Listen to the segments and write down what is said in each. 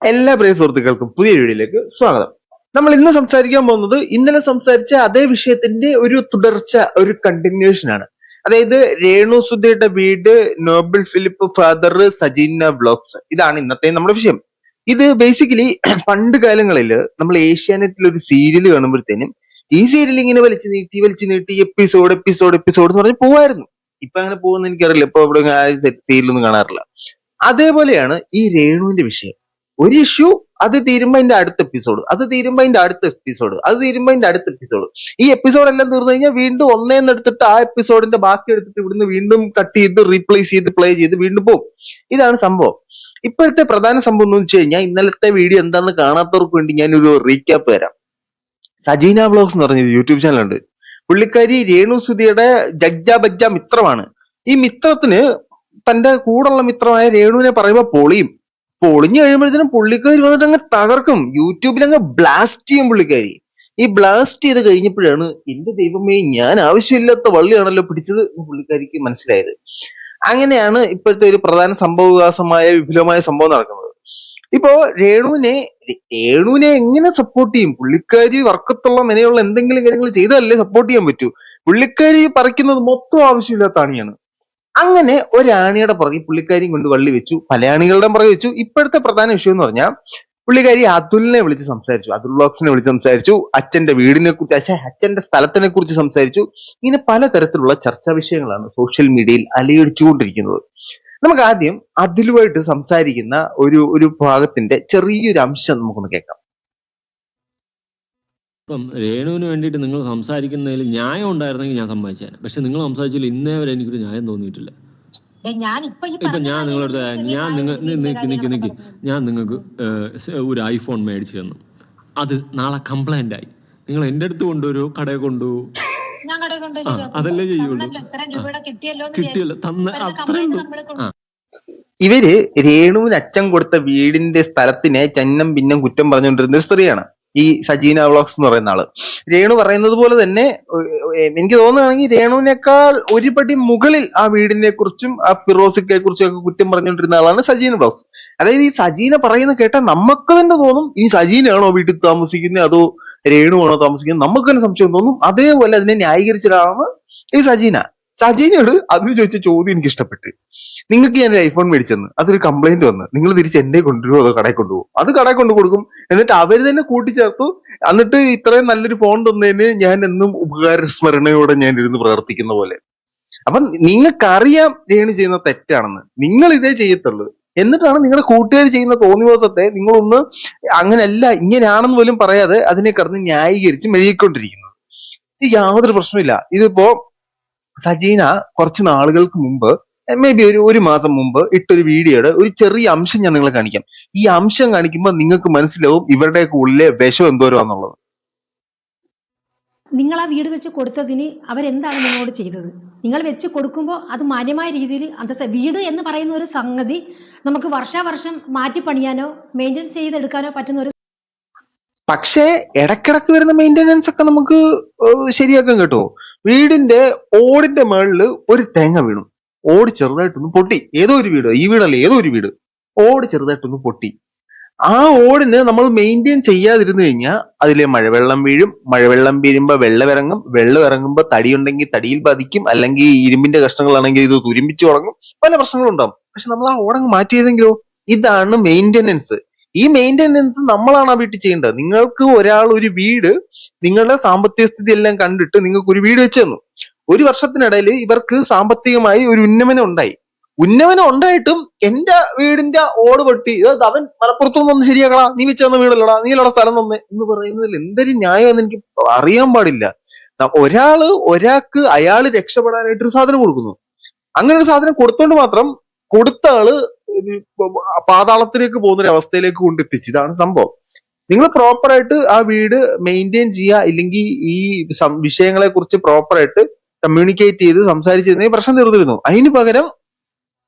എല്ലാ പ്രിയ സുഹൃത്തുക്കൾക്കും പുതിയ വീഡിയോയിലേക്ക് സ്വാഗതം. നമ്മൾ ഇന്ന് സംസാരിക്കാൻ പോകുന്നത് ഇന്നലെ സംസാരിച്ച അതേ വിഷയത്തിന്റെ ഒരു തുടർച്ച, ഒരു കണ്ടിന്യൂഷൻ ആണ്. അതായത് രേണു സുധിയുടെ വീട്, Noble Philip father, Sajina vlogs, ഇതാണ് ഇന്നത്തെ നമ്മുടെ വിഷയം. ഇത് ബേസിക്കലി പണ്ട് കാലങ്ങളിൽ നമ്മൾ ഏഷ്യാനെറ്റിൽ ഒരു സീരിയൽ കാണുമ്പോഴത്തേനും ഈ സീരിയൽ ഇങ്ങനെ വലിച്ചു നീട്ടി എപ്പിസോഡ് എന്ന് പറഞ്ഞ് പോവായിരുന്നു. ഇപ്പൊ അങ്ങനെ പോകുന്ന എനിക്കറിയില്ല, ഇപ്പൊ ഇവിടെ സീരിയലൊന്നും കാണാറില്ല. അതേപോലെയാണ് ഈ രേണുവിന്റെ വിഷയം. ഒരു ഇഷ്യൂ, അത് തീരുമ്പോ അതിന്റെ അടുത്ത എപ്പിസോഡ്, അത് തീരുമ്പോ അതിന്റെ അടുത്ത എപ്പിസോഡ്, അത് തീരുമ്പോ അതിന്റെ അടുത്ത എപ്പിസോഡ്. ഈ എപ്പിസോഡ് എല്ലാം തീർന്നു കഴിഞ്ഞാൽ വീണ്ടും ഒന്നേന്ന് എടുത്തിട്ട് ആ എപ്പിസോഡിന്റെ ബാക്കി എടുത്തിട്ട് ഇവിടുന്ന് വീണ്ടും കട്ട് ചെയ്ത് റീപ്ലേസ് ചെയ്ത് പ്ലേ ചെയ്ത് വീണ്ടും പോകും. ഇതാണ് സംഭവം. ഇപ്പോഴത്തെ പ്രധാന സംഭവം എന്ന് വെച്ച് കഴിഞ്ഞാൽ, ഇന്നലത്തെ വീഡിയോ എന്താന്ന് കാണാത്തവർക്ക് വേണ്ടി ഞാനൊരു റീക്യാപ്പ് തരാം. സജീന വ്ലോഗ്സ് എന്ന് പറഞ്ഞൊരു യൂട്യൂബ് ചാനലുണ്ട്. പുള്ളിക്കാരി രേണു സുധിയുടെ ബജ്ജ മിത്രമാണ്. ഈ മിത്രത്തിന് തന്റെ കൂടെയുള്ള മിത്രമായ രേണുവിനെ പറയുമ്പോ പൊളിഞ്ഞു കഴിയുമ്പോഴത്തേനും പുള്ളിക്കാരി വന്നിട്ട് അങ്ങ് തകർക്കും. യൂട്യൂബിൽ അങ്ങ് ബ്ലാസ്റ്റ് ചെയ്യും പുള്ളിക്കാരി. ഈ ബ്ലാസ്റ്റ് ചെയ്ത് കഴിഞ്ഞപ്പോഴാണ് എന്റെ ദൈവമേ, ഞാൻ ആവശ്യമില്ലാത്ത വള്ളിയാണല്ലോ പിടിച്ചത് എന്ന് പുള്ളിക്കാരിക്ക് മനസ്സിലായത്. അങ്ങനെയാണ് ഇപ്പോഴത്തെ ഒരു പ്രധാന സംഭവവികാസമായ വിപുലമായ സംഭവം നടക്കുന്നത്. ഇപ്പോ രേണുവിനെ എങ്ങനെ സപ്പോർട്ട് ചെയ്യും? പുള്ളിക്കാരി വർക്കത്തുള്ള മെനയുള്ള എന്തെങ്കിലും കാര്യങ്ങൾ ചെയ്താലല്ലേ സപ്പോർട്ട് ചെയ്യാൻ പറ്റൂ. പുള്ളിക്കാരി പറിക്കുന്നത് മൊത്തം ആവശ്യമില്ലാത്ത ആണിയാണ്. അങ്ങനെ ഒരാണിയുടെ പുറകെ പുള്ളിക്കാരിയും കൊണ്ട് വള്ളി വെച്ചു, പല ആണികളുടെ പുറകെ വെച്ചു. ഇപ്പോഴത്തെ പ്രധാന വിഷയം എന്ന് പറഞ്ഞാൽ, പുള്ളിക്കാരി അതുലിനെ വിളിച്ച് സംസാരിച്ചു, അതുൽ വ്ലോഗ്സിനെ വിളിച്ച് സംസാരിച്ചു, അച്ഛന്റെ വീടിനെ കുറിച്ച്, അച്ഛന്റെ സ്ഥലത്തിനെ കുറിച്ച് സംസാരിച്ചു. ഇങ്ങനെ പലതരത്തിലുള്ള ചർച്ചാ വിഷയങ്ങളാണ് സോഷ്യൽ മീഡിയയിൽ അലയടിച്ചുകൊണ്ടിരിക്കുന്നത്. നമുക്ക് ആദ്യം അതിലുമായിട്ട് സംസാരിക്കുന്ന ഒരു ഭാഗത്തിന്റെ ചെറിയൊരു അംശം നമുക്കൊന്ന് കേൾക്കാം. ഇപ്പം രേണുവിന് വേണ്ടിയിട്ട് നിങ്ങൾ സംസാരിക്കുന്നതിൽ ന്യായം ഉണ്ടായിരുന്നെങ്കിൽ ഞാൻ സമ്മതിച്ചേനെ. പക്ഷെ നിങ്ങൾ സംസാരിച്ചതിൽ ഇന്നേ വരെ എനിക്കൊരു ന്യായം തോന്നിയിട്ടില്ല. ഇപ്പൊ ഞാൻ നിങ്ങളടുത്ത് ഞാൻ നിങ്ങൾക്ക് ഒരു ഐഫോൺ മേടിച്ചു തന്നു, അത് നാളെ കംപ്ലൈന്റ് ആയി, നിങ്ങൾ എന്റെ അടുത്ത് കൊണ്ടുവരുമോ, കടയിൽ കൊണ്ടുപോകും? അതല്ലേ ചെയ്യുള്ളൂ. കിട്ടിയല്ലോ, തന്ന അത്രേ ഉള്ളൂ. ഇവര് രേണുവിന് അച്ഛൻ കൊടുത്ത വീടിന്റെ സ്ഥലത്തിനെ ചന്നം ഭിന്നം കുറ്റം പറഞ്ഞുകൊണ്ടിരുന്ന ഒരു സ്ത്രീയാണ് ഈ സജീന വ്ലോഗ്സ് എന്ന് പറയുന്ന ആള്. രേണു പറയുന്നത് പോലെ തന്നെ എനിക്ക് തോന്നുകയാണെങ്കിൽ രേണുവിനേക്കാൾ ഒരുപടി മുകളിൽ ആ വീടിനെ കുറിച്ചും ആ ഫിറോസിക്കെ കുറിച്ചും ഒക്കെ കുറ്റം പറഞ്ഞുകൊണ്ടിരുന്ന ആളാണ് സജീന വ്ലോഗ്സ്. അതായത് ഈ സജീന പറയുന്നത് കേട്ടാൽ നമുക്ക് തന്നെ തോന്നും ഈ സജീനയാണോ വീട്ടിൽ താമസിക്കുന്നത് അതോ രേണുവാണോ താമസിക്കുന്നത്, നമുക്ക് തന്നെ സംശയം തോന്നും. അതേപോലെ അതിനെ ന്യായീകരിച്ചതാണ് ഈ സജീനയോട് അതിന് ചോദിച്ച ചോദ്യം എനിക്ക് ഇഷ്ടപ്പെട്ട്. നിങ്ങൾക്ക് ഞാൻ ഒരു ഐഫോൺ മേടിച്ചെന്ന്, അതൊരു കംപ്ലൈന്റ് വന്ന്, നിങ്ങൾ തിരിച്ച് എന്നെ കൊണ്ടുവരുമോ അതോ കടയിൽ കൊണ്ടുപോകും? അത് കടയിൽ കൊണ്ടു കൊടുക്കും. എന്നിട്ട് അവര് തന്നെ കൂട്ടിച്ചേർത്തു. എന്നിട്ട് ഇത്രയും നല്ലൊരു ഫോൺ തന്നതിന് ഞാൻ എന്നും ഉപകാരസ്മരണയോടെ ഞാൻ ഇരുന്ന് പ്രവർത്തിക്കുന്ന പോലെ. അപ്പൊ നിങ്ങൾക്കറിയാം രേണു ചെയ്യുന്ന തെറ്റാണെന്ന്, നിങ്ങൾ ഇതേ ചെയ്യത്തുള്ളൂ. എന്നിട്ടാണ് നിങ്ങളുടെ കൂട്ടുകാർ ചെയ്യുന്ന തോന്നിവാസത്തെ നിങ്ങളൊന്ന് അങ്ങനെയല്ല ഇങ്ങനെയാണെന്ന് പോലും പറയാതെ അതിനെ കടന്ന് ന്യായീകരിച്ച് മെഴുകിക്കൊണ്ടിരിക്കുന്നത്. ഇത് യാതൊരു പ്രശ്നമില്ല. ഇതിപ്പോ സജീന കുറച്ച് നാളുകൾക്ക് മുമ്പ്, മേ ബി ഒരു മാസം മുമ്പ് ഇട്ടൊരു വീഡിയോയുടെ ഒരു ചെറിയ അംശം ഞാൻ നിങ്ങളെ കാണിക്കാം. ഈ അംശം കാണിക്കുമ്പോൾ നിങ്ങൾക്ക് മനസ്സിലാവും ഇവരുടെയൊക്കെ ഉള്ളിലെ വിഷം എന്തോരാന്നുള്ളത്. നിങ്ങൾ ആ വീട് വെച്ച് കൊടുത്തതിന് അവരെന്താണ് നിങ്ങളോട് ചെയ്തത്? നിങ്ങൾ വെച്ച് കൊടുക്കുമ്പോൾ അത് മാന്യമായ രീതിയിൽ വീട് എന്ന് പറയുന്ന ഒരു സംഗതി നമുക്ക് വർഷാവർഷം മാറ്റി പണിയാനോ മെയിൻ്റെനൻസ് ചെയ്തെടുക്കാനോ പറ്റുന്ന ഒരു, പക്ഷേ ഇടക്കിടക്ക് വരുന്ന മെയിൻ്റെനൻസ് ഒക്കെ നമുക്ക് ശരിയാക്കാൻ കേട്ടോ. വീടിന്റെ ഓടിന്റെ മുകളില് ഒരു തേങ്ങ വീണു, ഓട് ചെറുതായിട്ടൊന്ന് പൊട്ടി. ഏതോ ഒരു വീട്, ഈ വീടല്ല ഏതോ ഒരു വീട്, ഓട് ചെറുതായിട്ടൊന്ന് പൊട്ടി. ആ ഓടിന് നമ്മൾ മെയിൻറ്റെയിൻ ചെയ്യാതിരുന്നു കഴിഞ്ഞാൽ അതിലെ മഴവെള്ളം വീഴും, മഴവെള്ളം വീഴുമ്പോ വെള്ളം ഇറങ്ങുമ്പോ തടിയുണ്ടെങ്കിൽ തടിയിൽ ബാധിക്കും, അല്ലെങ്കിൽ ഇരുമ്പിന്റെ കഷ്ണങ്ങളാണെങ്കിൽ ഇത് തുരുമ്പിച്ചു തുടങ്ങും, പല പ്രശ്നങ്ങളും ഉണ്ടാവും. പക്ഷെ നമ്മൾ ആ ഓടങ്ങ് മാറ്റിയതെങ്കിലോ? ഇതാണ് മെയിൻ്റെനൻസ്. ഈ മെയിൻ്റെനൻസ് നമ്മളാണ് ആ വീട്ടിൽ ചെയ്യേണ്ടത്. നിങ്ങൾക്ക് ഒരാൾ ഒരു വീട്, നിങ്ങളുടെ സാമ്പത്തിക സ്ഥിതി എല്ലാം കണ്ടിട്ട് നിങ്ങൾക്ക് ഒരു വീട് വെച്ച് തന്നു. ഒരു വർഷത്തിനിടയിൽ ഇവർക്ക് സാമ്പത്തികമായി ഒരു ഉന്നമനം ഉണ്ടായിട്ടും എന്റെ വീടിന്റെ ഓട് പൊട്ടി, അവൻ മലപ്പുറത്തുനിന്ന് വന്ന് ശരിയാക്കടാ, നീ വെച്ച് തന്ന വീടല്ലടാ, നീ അല്ലടാ സ്ഥലം തന്നെ എന്ന് പറയുന്നതിൽ എന്തൊരു ന്യായമെന്ന് എനിക്ക് അറിയാൻ പാടില്ല. ഒരാൾക്ക് അയാള് രക്ഷപ്പെടാനായിട്ടൊരു സാധനം കൊടുക്കുന്നു. അങ്ങനെ ഒരു സാധനം കൊടുത്തോണ്ട് മാത്രം കൊടുത്ത ആള് പാതാളത്തിലേക്ക് പോകുന്ന ഒരു അവസ്ഥയിലേക്ക് കൊണ്ടെത്തിച്ചു. ഇതാണ് സംഭവം. നിങ്ങൾ പ്രോപ്പറായിട്ട് ആ വീട് മെയിൻറ്റെയിൻ ചെയ്യുക, ഇല്ലെങ്കിൽ ഈ വിഷയങ്ങളെ കുറിച്ച് പ്രോപ്പറായിട്ട് കമ്മ്യൂണിക്കേറ്റ് ചെയ്ത് സംസാരിച്ചിരുന്നെങ്കിൽ പ്രശ്നം തീർന്നിരുന്നു. അതിന് പകരം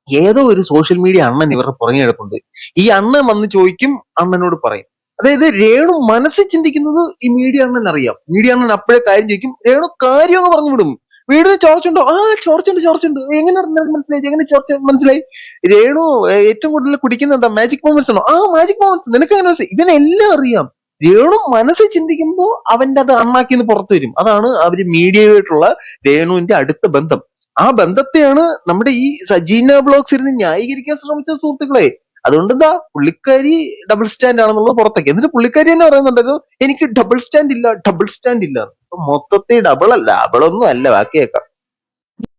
ഏതോ ഒരു സോഷ്യൽ മീഡിയ അണ്ണൻ ഇവരുടെ പുറകെ കിടപ്പുണ്ട്. ഈ അണ്ണൻ വന്ന് ചോദിക്കും, അണ്ണനോട് പറയും. അതായത് രേണു മനസ്സിൽ ചിന്തിക്കുന്നത് ഈ മീഡിയ അണ്ണൻ അറിയാം. മീഡിയ അണ്ണൻ അപ്പോഴേ കാര്യം ചോദിക്കും, രേണു കാര്യം അങ്ങ് പറഞ്ഞു വിടും. വീടിന് ചോർച്ചുണ്ടോ? ആ ചോർച്ചുണ്ട്. എങ്ങനെ നിനക്ക് മനസ്സിലായി? എങ്ങനെ ചോർച്ച മനസ്സിലായി? രേണു ഏറ്റവും കൂടുതൽ കുടിക്കുന്നത് എന്താ? മാജിക് മൊമെന്റ്സ് ആണോ? ആ മാജിക് മൊമെന്റ്സ്. നിനക്ക് എങ്ങനെ മനസ്സിലായി? ഇവനെല്ലാം അറിയാം. രേണു മനസ്സിൽ ചിന്തിക്കുമ്പോ അവന്റെ അത് അണ്ണാക്കിന്ന് പുറത്തു വരും. അതാണ് അവര് മീഡിയയുമായിട്ടുള്ള രേണുവിന്റെ അടുത്ത ബന്ധം. ആ ബന്ധത്തെയാണ് നമ്മുടെ ഈ സജീന ബ്ലോഗ്സ് ഇരുന്ന് ന്യായീകരിക്കാൻ ശ്രമിച്ച സുഹൃത്തുക്കളെ. അതുകൊണ്ട് എന്താ പുള്ളിക്കാരി ഡബിൾ സ്റ്റാൻഡ് ആണെന്നുള്ളത് പുറത്തേക്ക്. എന്നിട്ട് പുള്ളിക്കാരി തന്നെ പറയുന്നുണ്ടായിരുന്നു, എനിക്ക് ഡബിൾ സ്റ്റാൻഡ് ഇല്ല. അപ്പൊ മൊത്തത്തിൽ ഡബിളൊന്നും അല്ല. ബാക്കി കേൾക്കാം.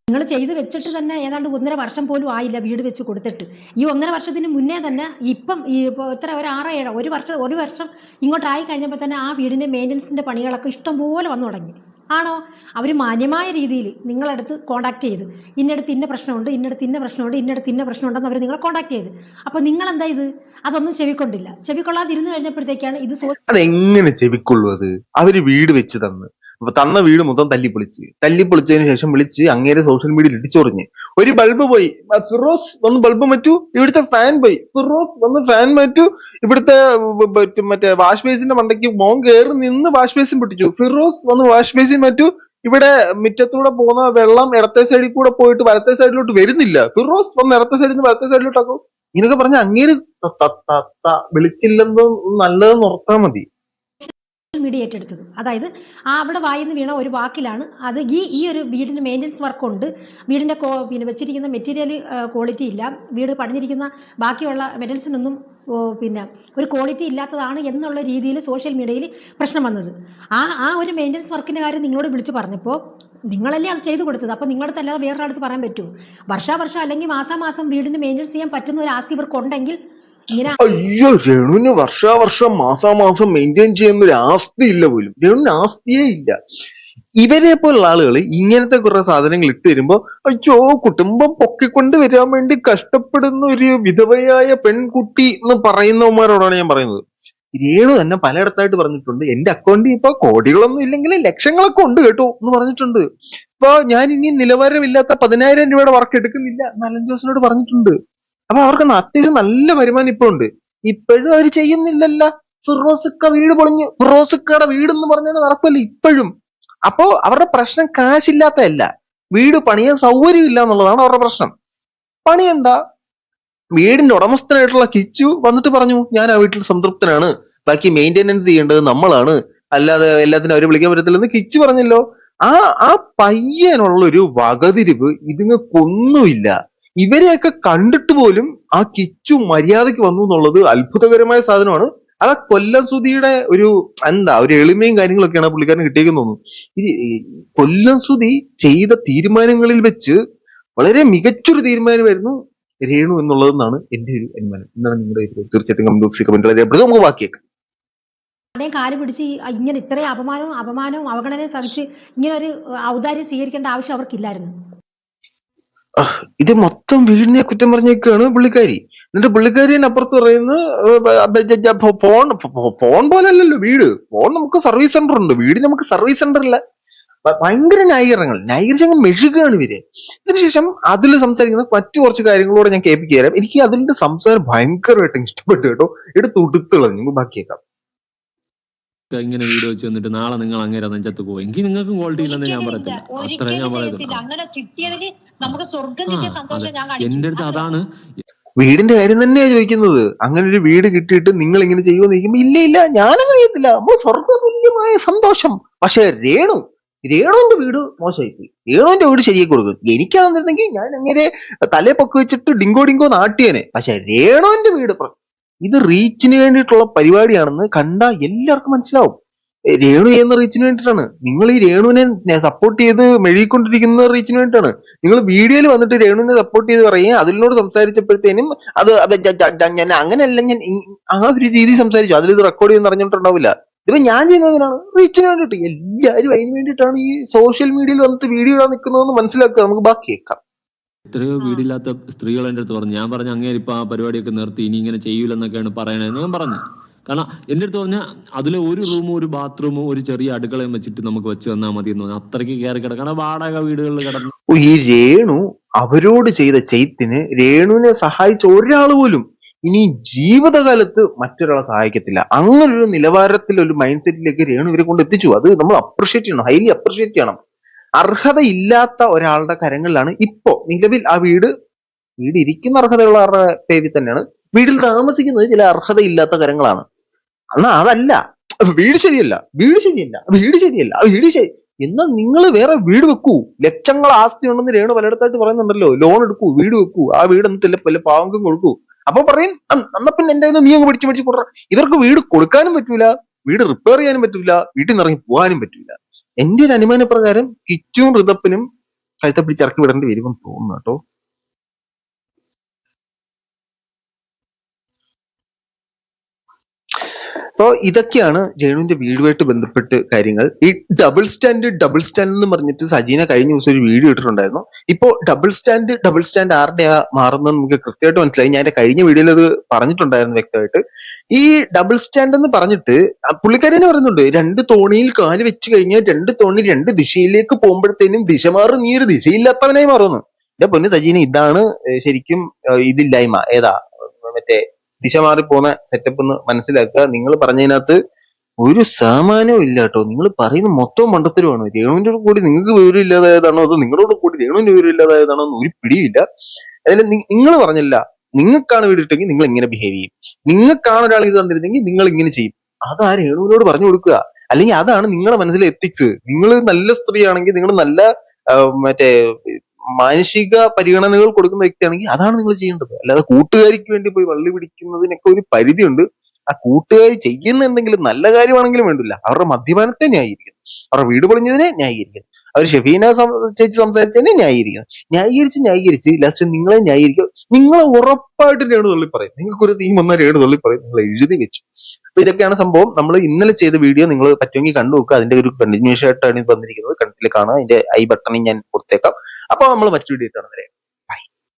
നിങ്ങൾ ചെയ്ത് വെച്ചിട്ട് തന്നെ ഏതാണ്ട് 1.5 വർഷം പോലും ആയില്ല വീട് വെച്ച് കൊടുത്തിട്ട്. ഈ 1.5 വർഷത്തിന് മുന്നേ തന്നെ ഇപ്പം ഈ ഇപ്പോൾ എത്ര ഒരു 6 7 ഒരു വർഷം ഇങ്ങോട്ടായി കഴിഞ്ഞപ്പോൾ തന്നെ ആ വീടിൻ്റെ മെയിൻ്റനൻസിൻ്റെ പണികളൊക്കെ ഇഷ്ടം പോലെ വന്നു തുടങ്ങി. ആണോ? അവർ മാന്യമായ രീതിയിൽ നിങ്ങളടുത്ത് കോൺടാക്ട് ചെയ്ത് ഇന്നടുത്ത് ഇന്ന പ്രശ്നമുണ്ട്, ഇന്നടുത്ത് ഇന്ന പ്രശ്നമുണ്ടെന്ന് അവർ നിങ്ങളെ കോൺടാക്ട് ചെയ്ത്. അപ്പോൾ നിങ്ങളെന്താ ഇത്? അതൊന്നും ചെവിക്കൊണ്ടില്ല. ചെവിക്കൊള്ളാതിരുന്ന് കഴിഞ്ഞപ്പോഴത്തേക്കാണ് ഇത് അതെങ്ങനെ ചെവിക്കൊള്ളു? അത് അവര് വീട് വെച്ച് തന്ന വീട് മൊത്തം തല്ലിപ്പൊളിച്ചതിന് ശേഷം വിളിച്ച് അങ്ങേരെ സോഷ്യൽ മീഡിയയിൽ ഇടിച്ചൊറിഞ്ഞ്. ഒരു ബൾബ് പോയി, ഫിറോസ് വന്ന് ബൾബ് മാറ്റൂ. ഇവിടുത്തെ ഫാൻ പോയി, ഫിറോസ് വന്ന് ഫാൻ മാറ്റൂ. ഇവിടുത്തെ മറ്റേ വാഷ് ബേസിന്റെ മണ്ടയ്ക്ക് മോൻ കയറി നിന്ന് വാഷ് ബേസിൻ പൊട്ടിച്ചു, ഫിറോസ് വന്ന് വാഷ് ബേസിൻ മാറ്റൂ. ഇവിടെ മുറ്റത്തൂടെ പോകുന്ന വെള്ളം ഇടത്തെ സൈഡിൽ കൂടെ പോയിട്ട് വലത്തെ സൈഡിലോട്ട് വരുന്നില്ല, ഫിറോസ് വന്ന് ഇടത്തെ സൈഡിൽ നിന്ന് വലത്തെ സൈഡിലോട്ടാക്കും. ഇങ്ങനൊക്കെ പറഞ്ഞ അങ്ങേര് വിളിച്ചില്ലെന്നോ നല്ലതെന്ന് ഓർത്താ മതി. മീഡിയ ഏറ്റെടുത്തത്. അതായത് അവിടെ വായിന്ന് വീണ ഒരു വാക്കിലാണ് അത് ഈ ഒരു വീടിൻ്റെ മെയിൻ്റനൻസ് വർക്കുണ്ട്, വീടിൻ്റെ പിന്നെ വെച്ചിരിക്കുന്ന മെറ്റീരിയൽ ക്വാളിറ്റി ഇല്ല, വീട് പണിഞ്ഞിരിക്കുന്ന ബാക്കിയുള്ള മെറ്റൽസിനൊന്നും പിന്നെ ഒരു ക്വാളിറ്റി ഇല്ലാത്തതാണ് എന്നുള്ള രീതിയിൽ സോഷ്യൽ മീഡിയയിൽ പ്രശ്നം വന്നത്. ആ ഒരു മെയിൻ്റനൻസ് വർക്കിൻ്റെ കാര്യം നിങ്ങളോട് വിളിച്ച് പറഞ്ഞപ്പോൾ നിങ്ങളല്ലേ അത് ചെയ്തു കൊടുത്തത്. അപ്പോൾ നിങ്ങളുടെ അല്ലാതെ വേറൊരാളടുത്ത് പറയാൻ പറ്റുമോ? വർഷാവർഷം അല്ലെങ്കിൽ മാസാമാസം വീടിന് മെയിൻ്റനൻസ് ചെയ്യാൻ പറ്റുന്ന ഒരു ആസ്തി ഇവർക്കുണ്ടെങ്കിൽ അയ്യോ, രേണുവിന് വർഷാവർഷം മാസാമാസം മെയിൻറ്റെയിൻ ചെയ്യുന്ന ഒരു ആസ്തി ഇല്ല പോലും. രേണുവിന് ആസ്തിയേ ഇല്ല. ഇവരെ പോലുള്ള ആളുകൾ ഇങ്ങനത്തെ കുറെ സാധനങ്ങൾ ഇട്ട് തരുമ്പോ അയ്യോ, കുടുംബം പൊക്കിക്കൊണ്ട് വരാൻ വേണ്ടി കഷ്ടപ്പെടുന്ന ഒരു വിധവയായ പെൺകുട്ടി എന്ന് പറയുന്നവന്മാരോടാണ് ഞാൻ പറയുന്നത്. രേണു തന്നെ പലയിടത്തായിട്ട് പറഞ്ഞിട്ടുണ്ട്, എന്റെ അക്കൗണ്ടിൽ ഇപ്പൊ കോടികളൊന്നും ഇല്ലെങ്കിൽ ലക്ഷങ്ങളൊക്കെ ഉണ്ട് കേട്ടോ എന്ന് പറഞ്ഞിട്ടുണ്ട്. ഇപ്പൊ ഞാൻ ഇനി നിലവാരമില്ലാത്ത 10,000 രൂപയുടെ വർക്ക് എടുക്കുന്നില്ല നലൻ ജോസിനോട് പറഞ്ഞിട്ടുണ്ട്. അപ്പൊ അവർക്ക് അത്യാവശ്യം നല്ല വരുമാനം ഇപ്പൊ ഉണ്ട്. ഇപ്പോഴും അവര് ചെയ്യുന്നില്ലല്ല. ഫിറോസിക്ക വീട് പൊളിഞ്ഞു, ഫിറോസിക്കയുടെ വീട് എന്ന് പറഞ്ഞാൽ നടക്കില്ല ഇപ്പോഴും. അപ്പോ അവരുടെ പ്രശ്നം കാശില്ലാത്തതല്ല, വീട് പണിയാൻ സൗകര്യം ഇല്ല എന്നുള്ളതാണ് അവരുടെ പ്രശ്നം. പണിയണ്ട. വീടിന്റെ ഉടമസ്ഥനായിട്ടുള്ള കിച്ചു വന്നിട്ട് പറഞ്ഞു, ഞാൻ ആ വീട്ടിൽ സംതൃപ്തനാണ്, ബാക്കി മെയിൻ്റെനൻസ് ചെയ്യേണ്ടത് നമ്മളാണ്, അല്ലാതെ എല്ലാത്തിനും അവര് വിളിക്കാൻ പറ്റത്തില്ലെന്ന് കിച്ചു പറഞ്ഞല്ലോ. ആ പയ്യനുള്ളൊരു വകതിരിവ് ഇതുങ്ങൾക്കൊന്നുമില്ല. ഇവരെയൊക്കെ കണ്ടിട്ട് പോലും ആ കിച്ചു മര്യാദയ്ക്ക് വന്നു എന്നുള്ളത് അത്ഭുതകരമായ സാധനമാണ്. അത് കൊല്ലം സുധിയുടെ ഒരു ഒരു എളിമയും കാര്യങ്ങളൊക്കെയാണ് പുള്ളിക്കാരന് കിട്ടിയേക്കെന്ന് തോന്നുന്നു. ഈ കൊല്ലം സുധി ചെയ്ത തീരുമാനങ്ങളിൽ വെച്ച് വളരെ മികച്ചൊരു തീരുമാനമായിരുന്നു രേണു എന്നുള്ളതെന്നാണ് എന്റെ ഒരു അനുമാനം. എന്താണ് നിങ്ങളുടെ തീർച്ചയായിട്ടും കമന്റ് ബോക്സിൽ കമന്റ് രേഖപ്പെടുത്തുക. നമുക്ക് ബാക്കിയേക്കാം. കാല് പിടിച്ച് ഇങ്ങനെ ഇത്രയും അപമാനവും അവഗണനയും സഹിച്ച് ഇങ്ങനെ ഒരു ഔദാര്യം സ്വീകരിക്കേണ്ട ആവശ്യം അവർക്കില്ലായിരുന്നു. ഇത് മൊത്തം വീടിനെ കുറ്റം പറഞ്ഞേക്കാണ് പുള്ളിക്കാരി. എന്നിട്ട് പുള്ളിക്കാരി അപ്പുറത്ത് പറയുന്നത് ഫോൺ പോലെ അല്ലല്ലോ വീട്. ഫോൺ നമുക്ക് സർവീസ് സെന്റർ ഉണ്ട്, വീട് നമുക്ക് സർവീസ് സെന്റർ ഇല്ല. ഭയങ്കര ന്യായീകരിച്ചങ്ങ് മെഴുകാണ് ഇവര്. ഇതിനുശേഷം അതിൽ സംസാരിക്കുന്ന മറ്റു കുറച്ച് കാര്യങ്ങളോട് ഞാൻ കേൾപ്പിച്ചു തരാം. എനിക്ക് അതിന്റെ സംസാരം ഭയങ്കരമായിട്ട് ഇഷ്ടപ്പെട്ടു കേട്ടോ. എടുത്ത് ഉടുത്തുള്ളത് ബാക്കിയേക്കാം. ഇങ്ങനെ വീഡിയോ വെച്ച് വന്നിട്ട് നാളെ നിങ്ങൾ അങ്ങനെ നെഞ്ചത്ത് പോകും എങ്കിൽ നിങ്ങൾക്കും ക്വാളിറ്റി ഇല്ലെന്ന് ഞാൻ പറയത്തില്ല. അത്രേ ഞാൻ പറയത്തില്ല. എന്റെ അടുത്ത് അതാണ് വീടിന്റെ കാര്യം തന്നെയാ ചോദിക്കുന്നത്. അങ്ങനെ ഒരു വീട് കിട്ടിയിട്ട് നിങ്ങൾ ഇങ്ങനെ ചെയ്യുമെന്ന് ചോദിക്കുമ്പോ ഇല്ല ഞാനങ്ങനെ ചെയ്യത്തില്ല, നമ്മൾ സ്വർഗതുല്യമായ സന്തോഷം. പക്ഷെ രേണുവിന്റെ വീട് മോശമായിപ്പോയി, രേണുവിന്റെ വീട് ശരിയാക്കി കൊടുക്കും. എനിക്കതെന്നിരുന്നെങ്കിൽ ഞാൻ അങ്ങനെ തലയെ പൊക്കി വെച്ചിട്ട് ഡിങ്കോ നാട്ടിയനെ. പക്ഷെ രേണുവിന്റെ വീട് ഇത് റീച്ചിന് വേണ്ടിയിട്ടുള്ള പരിപാടിയാണെന്ന് കണ്ടാൽ എല്ലാവർക്കും മനസ്സിലാവും. രേണു ചെയ്യുന്ന റീച്ചിന് വേണ്ടിയിട്ടാണ്. നിങ്ങൾ ഈ രേണുവിനെ സപ്പോർട്ട് ചെയ്ത് മെഴുകിക്കൊണ്ടിരിക്കുന്ന റീച്ചിന് വേണ്ടിയിട്ടാണ്. നിങ്ങൾ വീഡിയോയിൽ വന്നിട്ട് രേണുവിനെ സപ്പോർട്ട് ചെയ്ത് പറയുകയും അതിനോട് സംസാരിച്ചപ്പോഴത്തേനും ഞാൻ അങ്ങനെയല്ല, ഞാൻ ആ ഒരു രീതി സംസാരിച്ചു, അതിലിത് റെക്കോർഡ് ചെയ്ത് അറിഞ്ഞിട്ടുണ്ടാവില്ല. ഇതിപ്പോ ഞാൻ ചെയ്യുന്നതിനാണ്, റീച്ചിന് വേണ്ടിയിട്ട്. എല്ലാവരും അതിന് വേണ്ടിയിട്ടാണ് ഈ സോഷ്യൽ മീഡിയയിൽ വന്നിട്ട് വീഡിയോ ഇടാൻ നിൽക്കുന്നതെന്ന് മനസ്സിലാക്കുക. നമുക്ക് ബാക്കി കേൾക്കാം. എത്രയോ വീടില്ലാത്ത സ്ത്രീകൾ എൻ്റെ അടുത്ത് പറഞ്ഞു. ഞാൻ പറഞ്ഞു അങ്ങേര് ഇപ്പൊ ആ പരിപാടിയൊക്കെ നിർത്തി, ഇനി ഇങ്ങനെ ചെയ്യൂലെന്നൊക്കെയാണ് പറയണതെന്ന് ഞാൻ പറഞ്ഞു. കാരണം എൻ്റെ അടുത്ത് പറഞ്ഞാൽ അതിൽ ഒരു റൂമും ഒരു ബാത്റൂമും ഒരു ചെറിയ അടുക്കളയും വെച്ചിട്ട് നമുക്ക് വെച്ച് തന്നാൽ മതി എന്ന് പറഞ്ഞു. അത്രയ്ക്ക് കയറി കിടക്കണം വാടക വീടുകളിൽ കിടന്നു. ഈ രേണു അവരോട് ചെയ്ത ചെയ്ത്തിന് രേണുവിനെ സഹായിച്ച ഒരാൾ പോലും ഇനി ജീവിതകാലത്ത് മറ്റൊരാളെ സഹായിക്കത്തില്ല. അങ്ങനൊരു നിലവാരത്തിൽ ഒരു മൈൻഡ് സെറ്റിലേക്ക് രേണു ഇവരെ കൊണ്ട് എത്തിച്ചു. അത് നമ്മൾ അപ്രിഷിയേറ്റ് ചെയ്യണം, ഹൈലി അപ്രിഷിയേറ്റ് ചെയ്യണം. അർഹതയില്ലാത്ത ഒരാളുടെ കരങ്ങളിലാണ് ഇപ്പോ നിലവിൽ ആ വീട് ഇരിക്കുന്ന അർഹതയുള്ള ആളുടെ പേരിൽ തന്നെയാണ്, വീട്ടിൽ താമസിക്കുന്നത് ചില അർഹതയില്ലാത്ത കരങ്ങളാണ്. എന്നാ അതല്ല, വീട് ശരിയല്ല, എന്നാ നിങ്ങൾ വേറെ വീട് വെക്കൂ. ലക്ഷങ്ങൾ ആസ്തി ഉണ്ടെന്ന് രേണു പലയിടത്തായിട്ട് പറയുന്നുണ്ടല്ലോ. ലോൺ എടുക്കൂ, വീട് വെക്കൂ, ആ വീട് എന്നിട്ട് വല്ല പാവങ്കം കൊടുക്കൂ. അപ്പൊ പറയും എന്നാ പിന്നെ എന്റെ നീ അങ്ങ് പിടിച്ചു കൊടുക്ക. ഇവർക്ക് വീട് കൊടുക്കാനും പറ്റൂല, വീട് റിപ്പയർ ചെയ്യാനും പറ്റൂല, വീട്ടിൽ നിന്ന് ഇറങ്ങി പോകാനും പറ്റൂല. എന്റെ ഒരു അനുമാന പ്രകാരം കിറ്റും ഋതപ്പിനും കഴുത്തെ പിടിച്ച് ഇറക്കി വിടേണ്ടി വരുമെന്ന് തോന്നുന്നു കേട്ടോ. അപ്പോ ഇതൊക്കെയാണ് ജയനുവിന്റെ വീടുമായിട്ട് ബന്ധപ്പെട്ട് കാര്യങ്ങൾ. ഈ ഡബിൾ സ്റ്റാൻഡ് എന്ന് പറഞ്ഞിട്ട് സജീന കഴിഞ്ഞ ദിവസം ഒരു വീഡിയോ ഇട്ടിട്ടുണ്ടായിരുന്നു. ഇപ്പോ ഡബിൾ സ്റ്റാൻഡ് ആരുടെയാ മാറുന്നത് നമുക്ക് കൃത്യമായിട്ട് മനസ്സിലായി. ഞാൻ എന്റെ കഴിഞ്ഞ വീഡിയോയിൽ അത് പറഞ്ഞിട്ടുണ്ടായിരുന്നു വ്യക്തമായിട്ട്. ഈ ഡബിൾ സ്റ്റാൻഡ് എന്ന് പറഞ്ഞിട്ട് പുള്ളിക്കാരി തന്നെ പറയുന്നുണ്ട്, 2 തോണിയിൽ കാല് വെച്ച് കഴിഞ്ഞാൽ 2 തോണി 2 ദിശയിലേക്ക് പോകുമ്പോഴത്തേനും ദിശ മാറും, നീ ഒരു ദിശയില്ലാത്തവനായി മാറുന്നു. എന്റെ പൊന്നു സജീന, ഇതാണ് ശരിക്കും ഇതില്ലായ്മ. ഏതാ മറ്റേ ദിശ മാറി പോകുന്ന സെറ്റപ്പ് എന്ന് മനസ്സിലാക്കുക. നിങ്ങൾ പറഞ്ഞതിനകത്ത് ഒരു സാമാന്യവും ഇല്ല കേട്ടോ. നിങ്ങൾ പറയുന്ന മൊത്തം മണ്ടത്തരമാണ്. രേണുവിന്റെ കൂടി നിങ്ങൾക്ക് വിവരം ഇല്ലാതായതാണോ അതോ നിങ്ങളോട് കൂടി രേണുവിന്റെ വിവരം ഇല്ലാതായതാണോ എന്ന് ഒരു പിടിയില്ല. അതിൽ നിങ്ങൾ പറഞ്ഞില്ല, നിങ്ങൾക്കാണ് വീട് ഇട്ടെങ്കിൽ നിങ്ങൾ ഇങ്ങനെ ബിഹേവ് ചെയ്യും, നിങ്ങൾക്കാണ് ഒരാൾ ഇത് തന്നിരുന്നെങ്കിൽ നിങ്ങൾ ഇങ്ങനെ ചെയ്യും. അതാ രേണുവിനോട് പറഞ്ഞു കൊടുക്കുക. അല്ലെങ്കിൽ അതാണ് നിങ്ങളുടെ മനസ്സിലെ എത്തിക്സ്. നിങ്ങൾ നല്ല സ്ത്രീ ആണെങ്കിൽ, നിങ്ങൾ നല്ല മറ്റേ മാനസിക പരിഗണനകൾ കൊടുക്കുന്ന വ്യക്തിയാണെങ്കിൽ അതാണ് നിങ്ങൾ ചെയ്യേണ്ടത്. അല്ലാതെ കൂട്ടുകാരിക്ക് വേണ്ടി പോയി വള്ളി പിടിക്കുന്നതിനൊക്കെ ഒരു പരിധിയുണ്ട്. ആ കൂട്ടുകാരി ചെയ്യുന്ന എന്തെങ്കിലും നല്ല കാര്യമാണെങ്കിലും വേണ്ടില്ല, അവരുടെ മദ്യപാനത്തെ ന്യായീകരിക്കുന്നു, അവരുടെ വീട് പൊളിഞ്ഞതിനെ ന്യായീകരിക്കുന്നു, അവർ ഷെഫീന ചേച്ചി സംസാരിച്ചതിനെ ന്യായീകരിച്ച് ലാസ്റ്റ് നിങ്ങളെ ന്യായീകരിക്കും. നിങ്ങളെ ഉറപ്പായിട്ട് രേണു തള്ളി പറയും. നിങ്ങൾക്കൊരു തീം വന്നാൽ രേണു തള്ളി പറയും, നിങ്ങൾ എഴുതി വെച്ചു. അപ്പൊ ഇതൊക്കെയാണ് സംഭവം. നമ്മൾ ഇന്നലെ ചെയ്ത വീഡിയോ നിങ്ങൾ പറ്റുമെങ്കിൽ കണ്ടു നോക്കുക. അതിന്റെ ഒരു കണ്ടിന്യൂഷൻ ആയിട്ടാണ് വന്നിരിക്കുന്നത്. കണ്ടിൽ കാണുക. അതിന്റെ ഐ ബട്ടണിൽ ഞാൻ കൊടുത്തേക്കാം. അപ്പൊ നമ്മൾ മറ്റു വീഡിയോ കാണുന്നവരെ